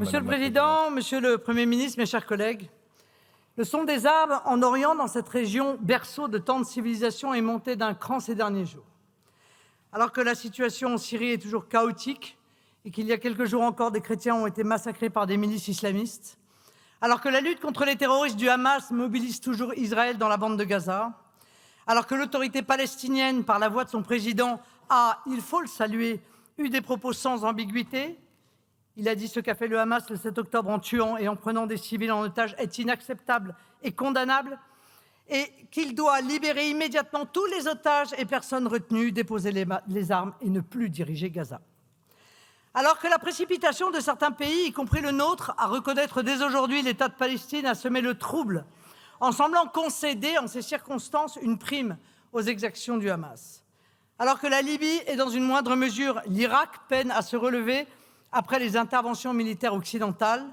Monsieur le Président, Monsieur le Premier ministre, mes chers collègues, le son des armes en Orient, dans cette région berceau de tant de civilisations, est monté d'un cran ces derniers jours. Alors que la situation en Syrie est toujours chaotique et qu'il y a quelques jours encore, des chrétiens ont été massacrés par des milices islamistes, alors que la lutte contre les terroristes du Hamas mobilise toujours Israël dans la bande de Gaza, alors que l'autorité palestinienne, par la voix de son président, a, il faut le saluer, eu des propos sans ambiguïté. Il a dit ce qu'a fait le Hamas le 7 octobre en tuant et en prenant des civils en otage est inacceptable et condamnable, et qu'il doit libérer immédiatement tous les otages et personnes retenues, déposer les armes et ne plus diriger Gaza. Alors que la précipitation de certains pays, y compris le nôtre, à reconnaître dès aujourd'hui l'État de Palestine a semé le trouble, en semblant concéder en ces circonstances une prime aux exactions du Hamas. Alors que la Libye et dans une moindre mesure l'Irak peinent à se relever après les interventions militaires occidentales,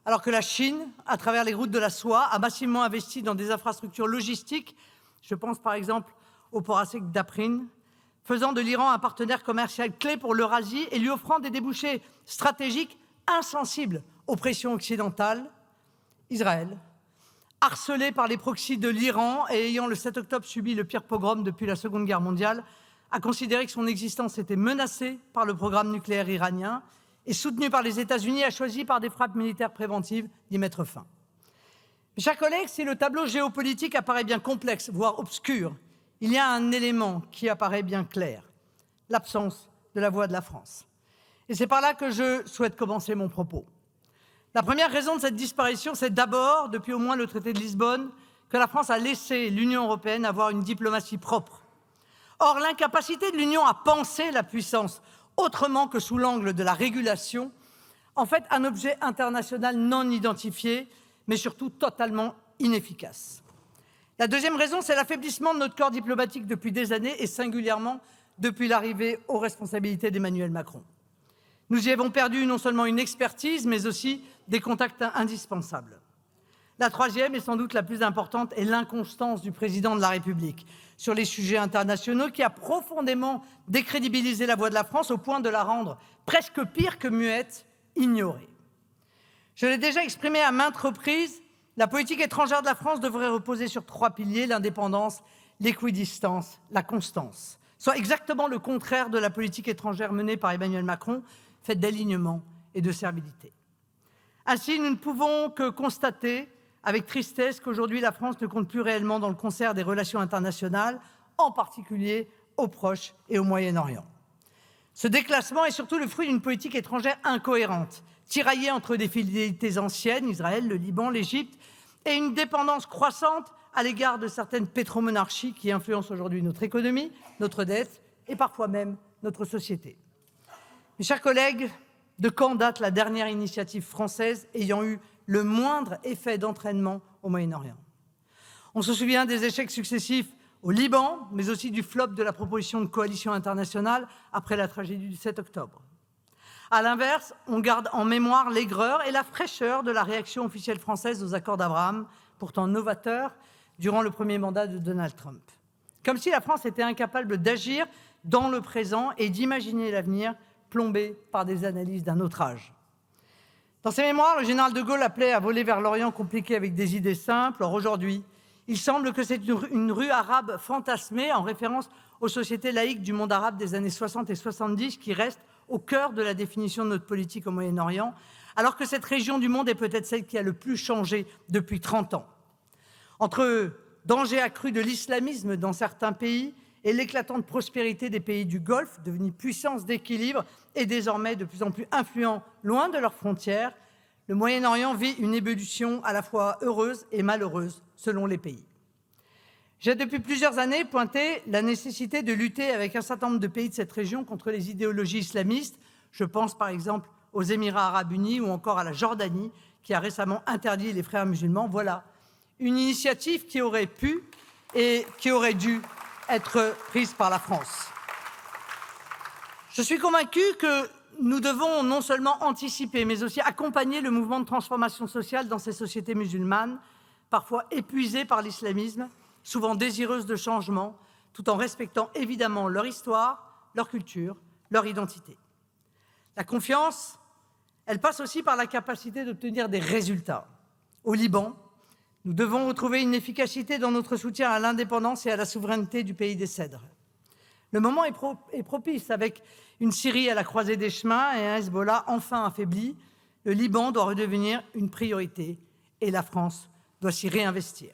alors que la Chine, à travers les routes de la soie, a massivement investi dans des infrastructures logistiques, je pense par exemple au port à sec d'Afrine, faisant de l'Iran un partenaire commercial clé pour l'Eurasie et lui offrant des débouchés stratégiques insensibles aux pressions occidentales, Israël, harcelé par les proxys de l'Iran et ayant le 7 octobre subi le pire pogrom depuis la Seconde Guerre mondiale, a considéré que son existence était menacée par le programme nucléaire iranien et soutenu par les États-Unis, a choisi par des frappes militaires préventives d'y mettre fin. Mes chers collègues, si le tableau géopolitique apparaît bien complexe, voire obscur, il y a un élément qui apparaît bien clair, l'absence de la voix de la France. Et c'est par là que je souhaite commencer mon propos. La première raison de cette disparition, c'est d'abord, depuis au moins le traité de Lisbonne, que la France a laissé l'Union européenne avoir une diplomatie propre. Or, l'incapacité de l'Union à penser la puissance autrement que sous l'angle de la régulation, en fait un objet international non identifié, mais surtout totalement inefficace. La deuxième raison, c'est l'affaiblissement de notre corps diplomatique depuis des années et singulièrement depuis l'arrivée aux responsabilités d'Emmanuel Macron. Nous y avons perdu non seulement une expertise, mais aussi des contacts indispensables. La troisième, et sans doute la plus importante, est l'inconstance du président de la République sur les sujets internationaux qui a profondément décrédibilisé la voix de la France au point de la rendre presque pire que muette, ignorée. Je l'ai déjà exprimé à maintes reprises, la politique étrangère de la France devrait reposer sur 3 piliers, l'indépendance, l'équidistance, la constance, soit exactement le contraire de la politique étrangère menée par Emmanuel Macron, faite d'alignement et de servilité. Ainsi, nous ne pouvons que constater avec tristesse qu'aujourd'hui la France ne compte plus réellement dans le concert des relations internationales, en particulier au Proche et au Moyen-Orient. Ce déclassement est surtout le fruit d'une politique étrangère incohérente, tiraillée entre des fidélités anciennes, Israël, le Liban, l'Égypte, et une dépendance croissante à l'égard de certaines pétromonarchies qui influencent aujourd'hui notre économie, notre dette et parfois même notre société. Mes chers collègues, de quand date la dernière initiative française ayant eu le moindre effet d'entraînement au Moyen-Orient? On se souvient des échecs successifs au Liban, mais aussi du flop de la proposition de coalition internationale après la tragédie du 7 octobre. À l'inverse, on garde en mémoire l'aigreur et la fraîcheur de la réaction officielle française aux accords d'Abraham, pourtant novateurs, durant le premier mandat de Donald Trump. Comme si la France était incapable d'agir dans le présent et d'imaginer l'avenir plombé par des analyses d'un autre âge. Dans ses mémoires, le général de Gaulle appelait à voler vers l'Orient compliqué avec des idées simples. Or, aujourd'hui, il semble que c'est une rue arabe fantasmée, en référence aux sociétés laïques du monde arabe des années 60 et 70, qui reste au cœur de la définition de notre politique au Moyen-Orient, alors que cette région du monde est peut-être celle qui a le plus changé depuis 30 ans. Entre danger accru de l'islamisme dans certains pays et l'éclatante prospérité des pays du Golfe, devenus puissances d'équilibre et désormais de plus en plus influents loin de leurs frontières, le Moyen-Orient vit une ébullition à la fois heureuse et malheureuse selon les pays. J'ai depuis plusieurs années pointé la nécessité de lutter avec un certain nombre de pays de cette région contre les idéologies islamistes. Je pense par exemple aux Émirats arabes unis ou encore à la Jordanie qui a récemment interdit les frères musulmans. Voilà une initiative qui aurait pu et qui aurait dû être prise par la France. Je suis convaincu que nous devons non seulement anticiper, mais aussi accompagner le mouvement de transformation sociale dans ces sociétés musulmanes, parfois épuisées par l'islamisme, souvent désireuses de changement, tout en respectant évidemment leur histoire, leur culture, leur identité. La confiance, Elle passe aussi par la capacité d'obtenir des résultats. Au Liban, nous devons retrouver une efficacité dans notre soutien à l'indépendance et à la souveraineté du pays des Cèdres. Le moment est propice, avec une Syrie à la croisée des chemins et un Hezbollah enfin affaibli. Le Liban doit redevenir une priorité et la France doit s'y réinvestir.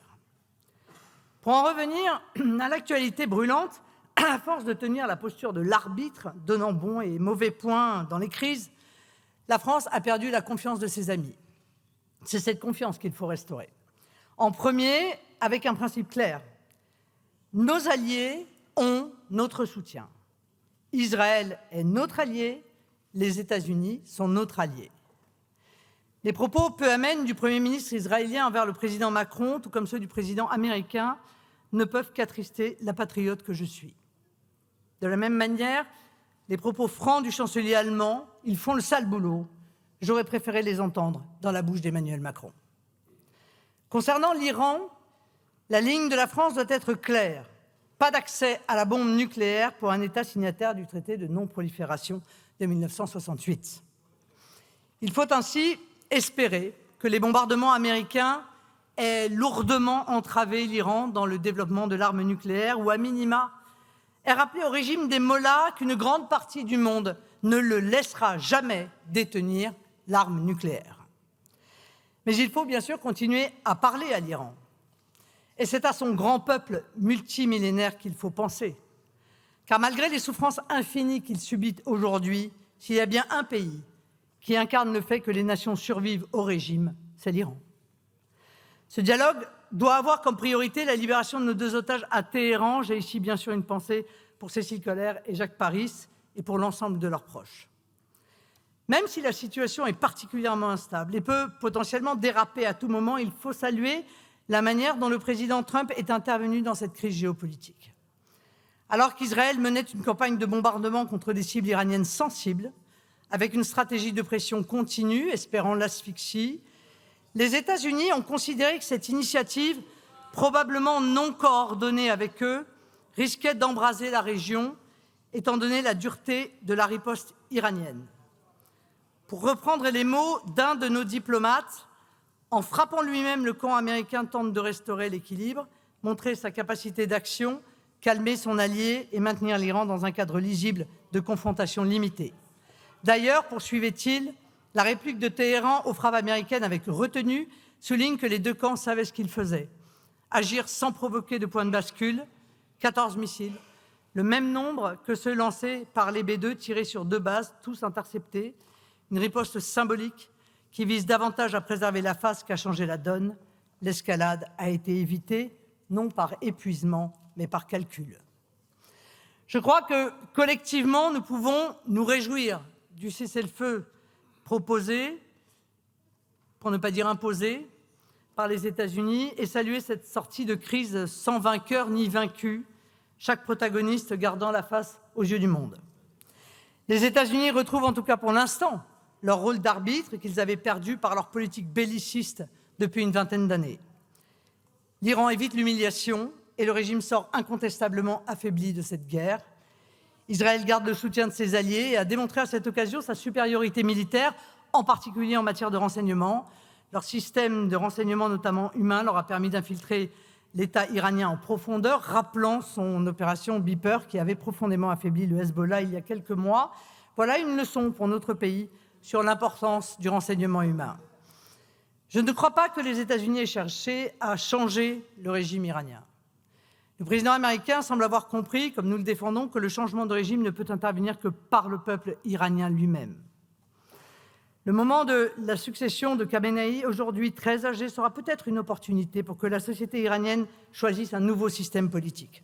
Pour en revenir à l'actualité brûlante, à force de tenir la posture de l'arbitre, donnant bons et mauvais points dans les crises, la France a perdu la confiance de ses amis. C'est cette confiance qu'il faut restaurer. En premier, avec un principe clair. Nos alliés ont notre soutien. Israël est notre allié, les États-Unis sont notre allié. Les propos peu amènes du Premier ministre israélien envers le président Macron, tout comme ceux du président américain, ne peuvent qu'attrister la patriote que je suis. De la même manière, les propos francs du chancelier allemand, ils font le sale boulot. J'aurais préféré les entendre dans la bouche d'Emmanuel Macron. Concernant l'Iran, la ligne de la France doit être claire. Pas d'accès à la bombe nucléaire pour un État signataire du traité de non-prolifération de 1968. Il faut ainsi espérer que les bombardements américains aient lourdement entravé l'Iran dans le développement de l'arme nucléaire ou, à minima, aient rappelé au régime des mollahs qu'une grande partie du monde ne le laissera jamais détenir l'arme nucléaire. Mais il faut bien sûr continuer à parler à l'Iran. Et c'est à son grand peuple multimillénaire qu'il faut penser. Car malgré les souffrances infinies qu'il subit aujourd'hui, s'il y a bien un pays qui incarne le fait que les nations survivent au régime, c'est l'Iran. Ce dialogue doit avoir comme priorité la libération de nos 2 otages à Téhéran. J'ai ici bien sûr une pensée pour Cécile Kohler et Jacques Paris et pour l'ensemble de leurs proches. Même si la situation est particulièrement instable et peut potentiellement déraper à tout moment, il faut saluer la manière dont le président Trump est intervenu dans cette crise géopolitique. Alors qu'Israël menait une campagne de bombardement contre des cibles iraniennes sensibles, avec une stratégie de pression continue, espérant l'asphyxie, les États-Unis ont considéré que cette initiative, probablement non coordonnée avec eux, risquait d'embraser la région, étant donné la dureté de la riposte iranienne. Pour reprendre les mots d'un de nos diplomates, en frappant lui-même, le camp américain tente de restaurer l'équilibre, montrer sa capacité d'action, calmer son allié et maintenir l'Iran dans un cadre lisible de confrontation limitée. D'ailleurs, poursuivait-il, la réplique de Téhéran aux frappes américaines avec retenue souligne que les 2 camps savaient ce qu'ils faisaient. Agir sans provoquer de point de bascule, 14 missiles, le même nombre que ceux lancés par les B-2 tirés sur 2 bases, tous interceptés, une riposte symbolique qui vise davantage à préserver la face qu'à changer la donne. L'escalade a été évitée, non par épuisement, mais par calcul. Je crois que, collectivement, nous pouvons nous réjouir du cessez-le-feu proposé, pour ne pas dire imposé, par les États-Unis et saluer cette sortie de crise sans vainqueur ni vaincu, chaque protagoniste gardant la face aux yeux du monde. Les États-Unis retrouvent en tout cas pour l'instant leur rôle d'arbitre qu'ils avaient perdu par leur politique belliciste depuis une vingtaine d'années. L'Iran évite l'humiliation et le régime sort incontestablement affaibli de cette guerre. Israël garde le soutien de ses alliés et a démontré à cette occasion sa supériorité militaire, en particulier en matière de renseignement. Leur système de renseignement, notamment humain, leur a permis d'infiltrer l'État iranien en profondeur, rappelant son opération Beeper qui avait profondément affaibli le Hezbollah il y a quelques mois. Voilà une leçon pour notre pays sur l'importance du renseignement humain. Je ne crois pas que les États-Unis aient cherché à changer le régime iranien. Le président américain semble avoir compris, comme nous le défendons, que le changement de régime ne peut intervenir que par le peuple iranien lui-même. Le moment de la succession de Khamenei, aujourd'hui très âgé, sera peut-être une opportunité pour que la société iranienne choisisse un nouveau système politique.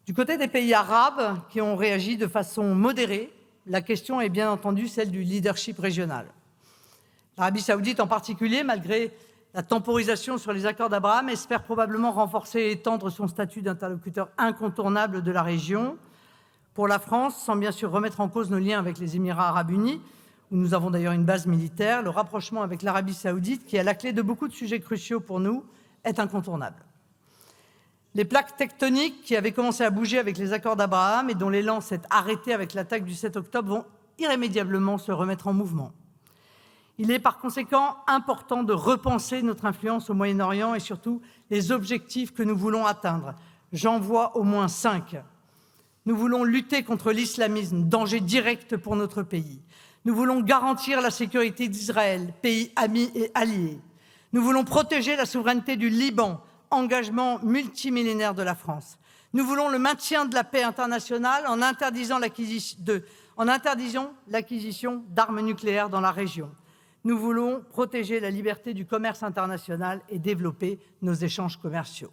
Du côté des pays arabes qui ont réagi de façon modérée, la question est bien entendu celle du leadership régional. L'Arabie saoudite en particulier, malgré la temporisation sur les accords d'Abraham, espère probablement renforcer et étendre son statut d'interlocuteur incontournable de la région. Pour la France, sans bien sûr remettre en cause nos liens avec les Émirats arabes unis, où nous avons d'ailleurs une base militaire, le rapprochement avec l'Arabie saoudite, qui est la clé de beaucoup de sujets cruciaux pour nous, est incontournable. Les plaques tectoniques qui avaient commencé à bouger avec les accords d'Abraham et dont l'élan s'est arrêté avec l'attaque du 7 octobre vont irrémédiablement se remettre en mouvement. Il est par conséquent important de repenser notre influence au Moyen-Orient et surtout les objectifs que nous voulons atteindre. J'en vois au moins 5. Nous voulons lutter contre l'islamisme, danger direct pour notre pays. Nous voulons garantir la sécurité d'Israël, pays ami et allié. Nous voulons protéger la souveraineté du Liban, engagement multimillénaire de la France. Nous voulons le maintien de la paix internationale en interdisant l'acquisition d'armes nucléaires dans la région. Nous voulons protéger la liberté du commerce international et développer nos échanges commerciaux.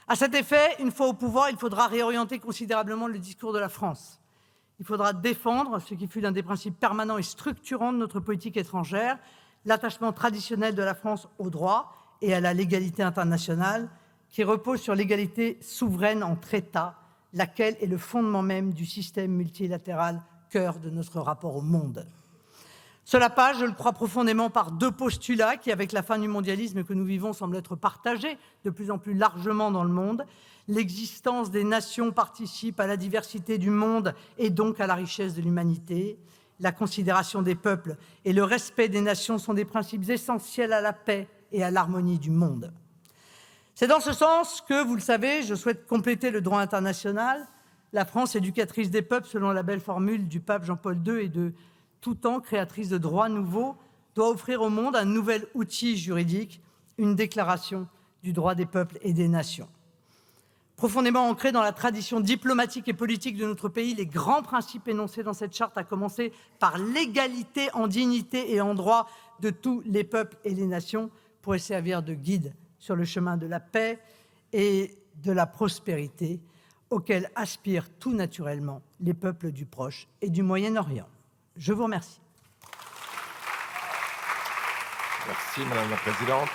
À cet effet, une fois au pouvoir, il faudra réorienter considérablement le discours de la France. Il faudra défendre ce qui fut l'un des principes permanents et structurants de notre politique étrangère, l'attachement traditionnel de la France au droit et à la légalité internationale, qui repose sur l'égalité souveraine entre États, laquelle est le fondement même du système multilatéral, cœur de notre rapport au monde. Cela passe, je le crois profondément, par 2 postulats qui, avec la fin du mondialisme que nous vivons, semblent être partagés de plus en plus largement dans le monde. L'existence des nations participe à la diversité du monde et donc à la richesse de l'humanité. La considération des peuples et le respect des nations sont des principes essentiels à la paix et à l'harmonie du monde. C'est dans ce sens que, vous le savez, je souhaite compléter le droit international. La France, éducatrice des peuples, selon la belle formule du pape Jean-Paul II et de tout temps créatrice de droits nouveaux, doit offrir au monde un nouvel outil juridique, une déclaration du droit des peuples et des nations. Profondément ancrés dans la tradition diplomatique et politique de notre pays, les grands principes énoncés dans cette charte, à commencer par l'égalité en dignité et en droit de tous les peuples et les nations, pourraient servir de guide sur le chemin de la paix et de la prospérité auquel aspirent tout naturellement les peuples du Proche et du Moyen-Orient. Je vous remercie. Merci, Madame la Présidente.